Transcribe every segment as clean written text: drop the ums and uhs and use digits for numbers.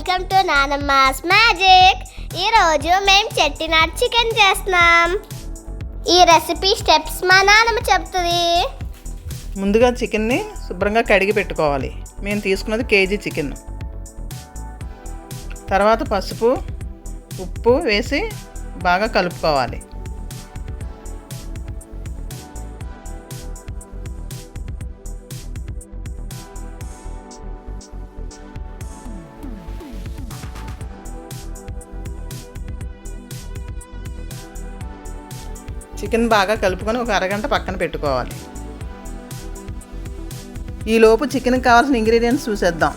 Welcome to నానమ్మాస్ magic. ఈరోజు మేము Chettinad chicken చేస్తున్నాం. ఈ రెసిపీ స్టెప్స్ మా నానమ్మ చెప్తుంది. ముందుగా చికెన్ని శుభ్రంగా కడిగి పెట్టుకోవాలి. మేము తీసుకున్నది కేజీ చికెన్. తర్వాత పసుపు ఉప్పు వేసి బాగా కలుపుకోవాలి. చికెన్ బాగా కలుపుకొని ఒక అరగంట పక్కన పెట్టుకోవాలి. ఈలోపు చికెన్కి కావాల్సిన ఇంగ్రీడియంట్స్ చూసేద్దాం.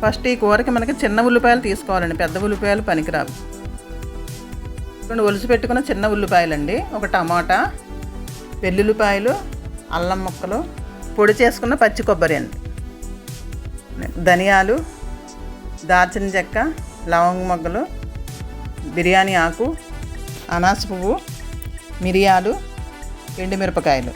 ఫస్ట్ ఈ కూరకి మనకి చిన్న ఉల్లిపాయలు తీసుకోవాలండి, పెద్ద ఉల్లిపాయలు పనికిరావు. రెండు ఒలిసి పెట్టుకున్న చిన్న ఉల్లిపాయలండి, ఒక టమాటా, వెల్లుల్లిపాయలు, అల్లం ముక్కలు, పొడి చేసుకున్న పచ్చి కొబ్బరి అండి, ధనియాలు, దాల్చిన చెక్క, లవంగ మొగ్గలు, బిర్యానీ ఆకు, అనాస పువ్వు, మిరియాలు, ఎండుమిరపకాయలు.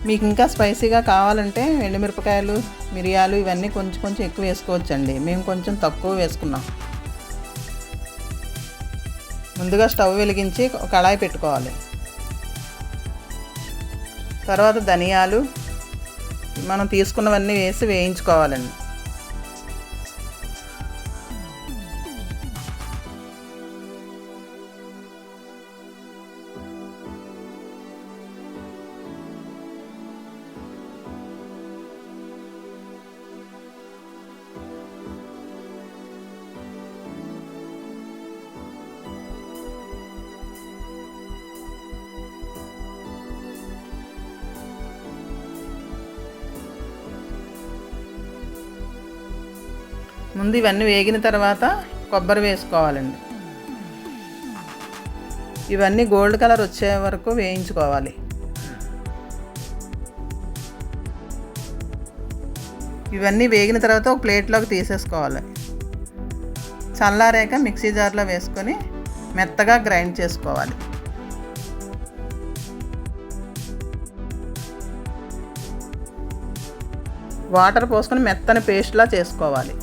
మీకు ఇంకా స్పైసీగా కావాలంటే ఎండుమిరపకాయలు, మిరియాలు ఇవన్నీ కొంచెం ఎక్కువ వేసుకోవచ్చండి. మేము కొంచెం తక్కువ వేసుకున్నాం. ముందుగా స్టవ్ వెలిగించి కళాయి పెట్టుకోవాలి. తర్వాత ధనియాలు మనం తీసుకున్నవన్నీ వేసి వేయించుకోవాలండి. ముందు ఇవన్నీ వేగిన తర్వాత కొబ్బరి వేసుకోవాలండి. ఇవన్నీ గోల్డ్ కలర్ వచ్చే వరకు వేయించుకోవాలి. ఇవన్నీ వేగిన తర్వాత ఒక ప్లేట్లోకి తీసేసుకోవాలి. చల్లారాక మిక్సీ జార్లో వేసుకొని మెత్తగా గ్రైండ్ చేసుకోవాలి. వాటర్ పోసుకొని మెత్తని పేస్ట్లా చేసుకోవాలి.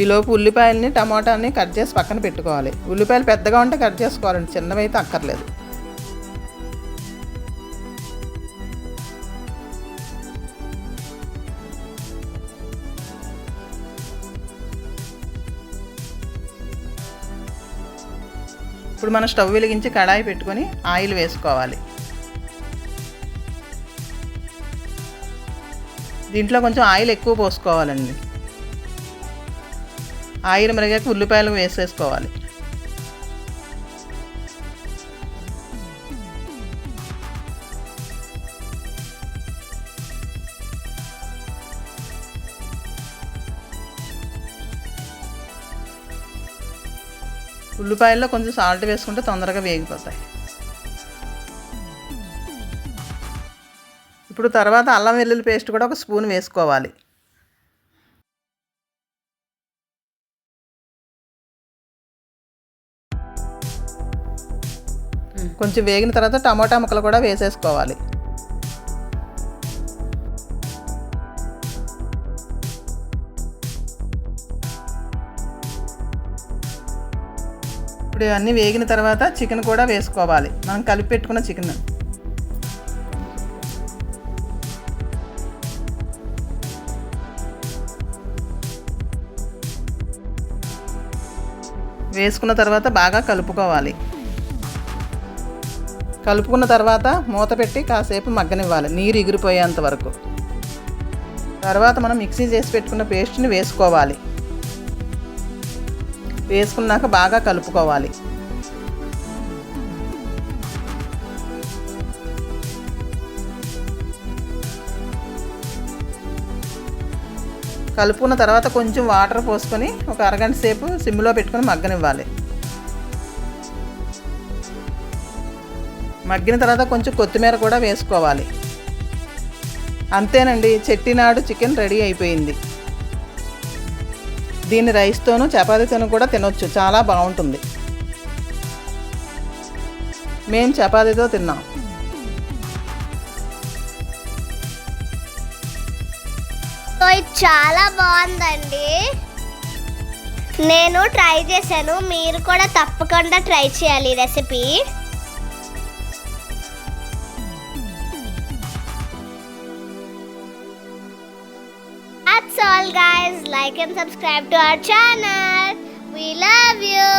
ఈలోపు ఉల్లిపాయలని టమాటాని కట్ చేసి పక్కన పెట్టుకోవాలి. ఉల్లిపాయలు పెద్దగా ఉంటే కట్ చేసుకోవాలండి, చిన్నవి అయితే అక్కర్లేదు. ఇప్పుడు మనం స్టవ్ వెలిగించి కడాయి పెట్టుకొని ఆయిల్ వేసుకోవాలి. దీంట్లో కొంచెం ఆయిల్ ఎక్కువ పోసుకోవాలండి. ఆయిల్ మరిగాక ఉల్లిపాయలు వేసేసుకోవాలి. ఉల్లిపాయల్లో కొంచెం సాల్ట్ వేసుకుంటే తొందరగా వేగిపోతాయి. ఇప్పుడు తర్వాత అల్లం వెల్లుల్లి పేస్ట్ కూడా ఒక స్పూన్ వేసుకోవాలి. కొంచెం వేగిన తర్వాత టమాటా ముక్కలు కూడా వేసేసుకోవాలి. ఇప్పుడు ఇవన్నీ వేగిన తర్వాత చికెన్ కూడా వేసుకోవాలి. మనం కలిపి పెట్టుకున్న చికెన్ వేసుకున్న తర్వాత బాగా కలుపుకోవాలి. కలుపుకున్న తర్వాత మూత పెట్టి కాసేపు మగ్గనివ్వాలి, నీరు ఎగిరిపోయేంత వరకు. తర్వాత మనం మిక్సీ చేసి పెట్టుకున్న పేస్ట్ని వేసుకోవాలి. వేసుకున్నాక బాగా కలుపుకోవాలి. కలుపుకున్న తర్వాత కొంచెం వాటర్ పోసుకొని ఒక అరగంట సేపు సిమ్లో పెట్టుకొని మగ్గనివ్వాలి. మగ్గిన తర్వాత కొంచెం కొత్తిమీర కూడా వేసుకోవాలి. అంతేనండి, చెట్టినాడు చికెన్ రెడీ అయిపోయింది. దీన్ని రైస్తోనూ చపాతీతోనూ కూడా తినొచ్చు, చాలా బాగుంటుంది. మేము చపాతీతో తిన్నాం. సో ఇది చాలా బాగుందండి. నేను ట్రై చేశాను, మీరు కూడా తప్పకుండా ట్రై చేయాలి ఈ recipe. That's all guys, like and subscribe to our channel. We love you.